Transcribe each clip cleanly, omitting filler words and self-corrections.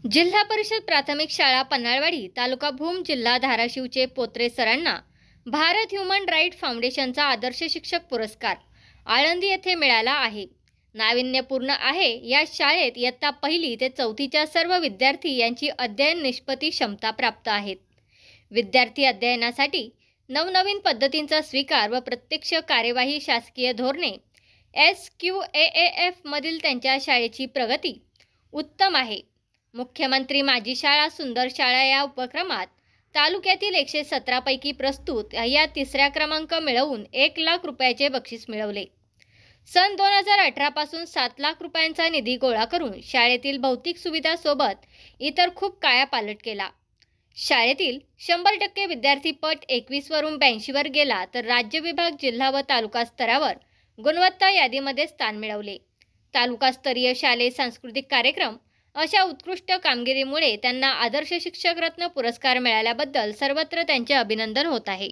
जिल्हा परिषद प्राथमिक शाळा पन्हाळवाडी तालुका भूम जिल्हा धाराशिवचे पोत्रे सरांना भारत ह्युमन राईट फाउंडेशनचा आदर्श शिक्षक पुरस्कार आळंदी येथे मिळाला आहे। नाविन्यपूर्ण आहे या शाळेत इयत्ता पहिली ते चौथीच्या सर्व विद्यार्थी यांची अध्ययन निष्पत्ती क्षमता प्राप्त आहेत। विद्यार्थी अध्ययनासाठी नवनवीन पद्धतींचा स्वीकार व प्रत्यक्ष कार्यवाही शासकीय धोरणे SQAAF मधील त्यांच्या शाळेची प्रगती उत्तम आहे। मुख्यमंत्री माझी शाळा सुंदर शाळा या उपक्रमात तालुक्यातील 117 पैकी प्रस्तुत या तिसऱ्या क्रमांक मिळवून 1 लाख रुपयाचे बक्षीस मिळवले। सन 2018 पासून 7 लाख रुपयांचा निधी गोळा करून शाळेतील भौतिक सुविधा सोबत इतर खूप कायापालट केला। शाळेतील 100% विद्यार्थी पट 21 वरून 82 वर गेला तर राज्य विभाग जिल्हा व तालुका स्तरावर गुणवत्ता यादीमध्ये स्थान मिळवले। तालुकास्तरीय शालेय सांस्कृतिक कार्यक्रम अशा उत्कृष्ट कामगिरीमुळे त्यांना आदर्श शिक्षक रत्न पुरस्कार मिळाल्याबद्दल सर्वत्र त्यांचे अभिनंदन होत आहे।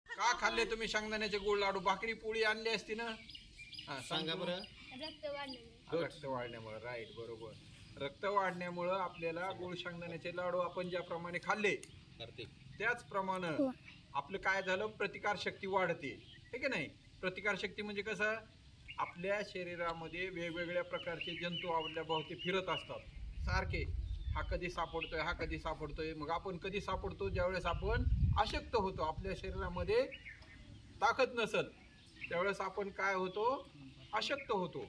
का खाल्ले तुम्ही शेंगदाण्याचे गोड लाडू? भाकरी पोळी आणली असती ना? सांगा बरं। रक्त वाढण्यामुळे, राईट, बरोबर। रक्त वाढण्यामुळे आपल्याला गोड शेंगदाण्याचे लाडू आपण ज्याप्रमाणे खाल्ले त्याचप्रमाणे आपलं काय झालं, प्रतिकार शक्ती वाढते, ठीक आहे नाही? प्रतिकार शक्ती म्हणजे कसं, आपल्या शरीरामध्ये वेगवेगळ्या प्रकारचे जंतू आपल्या भोवती फिरत असतात सारखे। हा कधी सापडतोय, हा कधी सापडतोय। मग आपण कधी सापडतो? ज्यावेळेस आपण अशक्त होतो, आपल्या शरीरामध्ये ताकद नसेल त्यावेळेस आपण काय होतो, अशक्त होतो,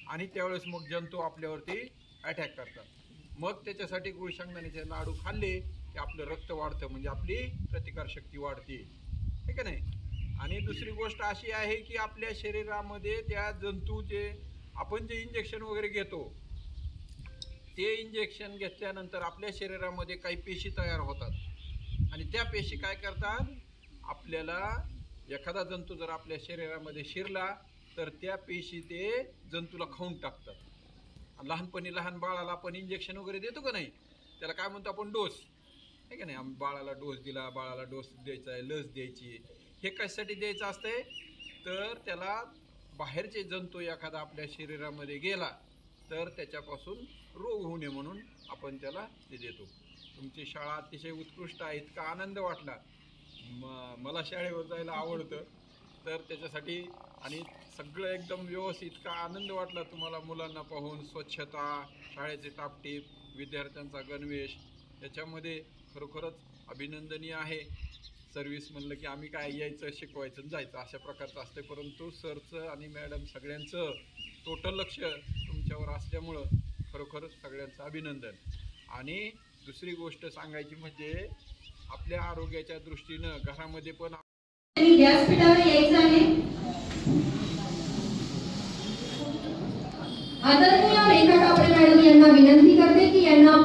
आणि त्यावेळेस मग जंतू आपल्यावरती अटॅक करतात। मग त्याच्यासाठी गुळ शेंगदाण्याचे लाडू खाल्ले की आपलं रक्त वाढतं, म्हणजे आपली प्रतिकार शक्ती वाढते, ठीक आहे नाही? आणि दुसरी गोष्ट अशी आहे की आपल्या शरीरामध्ये त्या जंतूचे आपण जे इंजेक्शन वगैरे घेतो ते इंजेक्शन घेतल्यानंतर आपल्या शरीरामध्ये काही पेशी तयार होतात, आणि त्या पेशी काय करतात, आपल्याला एखादा जंतू जर आपल्या शरीरामध्ये शिरला तर त्या पेशी ते जंतूला खाऊन टाकतात। लहानपणी लहान बाळाला आपण इंजेक्शन वगैरे देतो का नाही, त्याला काय म्हणतो आपण, डोस, ठीक आहे नाही? आम्ही बाळाला डोस दिला, बाळाला डोस द्यायचा आहे, लस द्यायची। हे कशासाठी द्यायचं असतंय तर त्याला बाहेरचे जंतू एखादा आपल्या शरीरामध्ये गेला तर त्याच्यापासून रोग होऊ नये म्हणून आपण त्याला ते देतो। तुमची शाळा अतिशय उत्कृष्ट आहे, इतका आनंद वाटला। मला शाळेवर जायला आवडतं तर त्याच्यासाठी, आणि सगळं एकदम व्यवस्थित, इतका आनंद वाटला तुम्हाला मुलांना पाहून। स्वच्छता, शाळेचे टापटीप, विद्यार्थ्यांचा गणवेश, याच्यामध्ये खरोखरच अभिनंदनीय आहे। सर्व्हिस म्हणलं की आम्ही काय यायचं, शिकवायचं, जायचं अशा प्रकारचं असतं, परंतु सरचं आणि मॅडम सगळ्यांचं टोटल लक्ष तुमच्यावर असल्यामुळं खरोखरच सगळ्यांचं अभिनंदन। आणि दुसरी गोष्ट सांगायची म्हणजे आपल्या आरोग्याच्या दृष्टीनं घरामध्ये पण व्यासपीठावर यायचं आहे। आदरणीय रेखा कापडे मॅडम यांना विनंती करते की यांना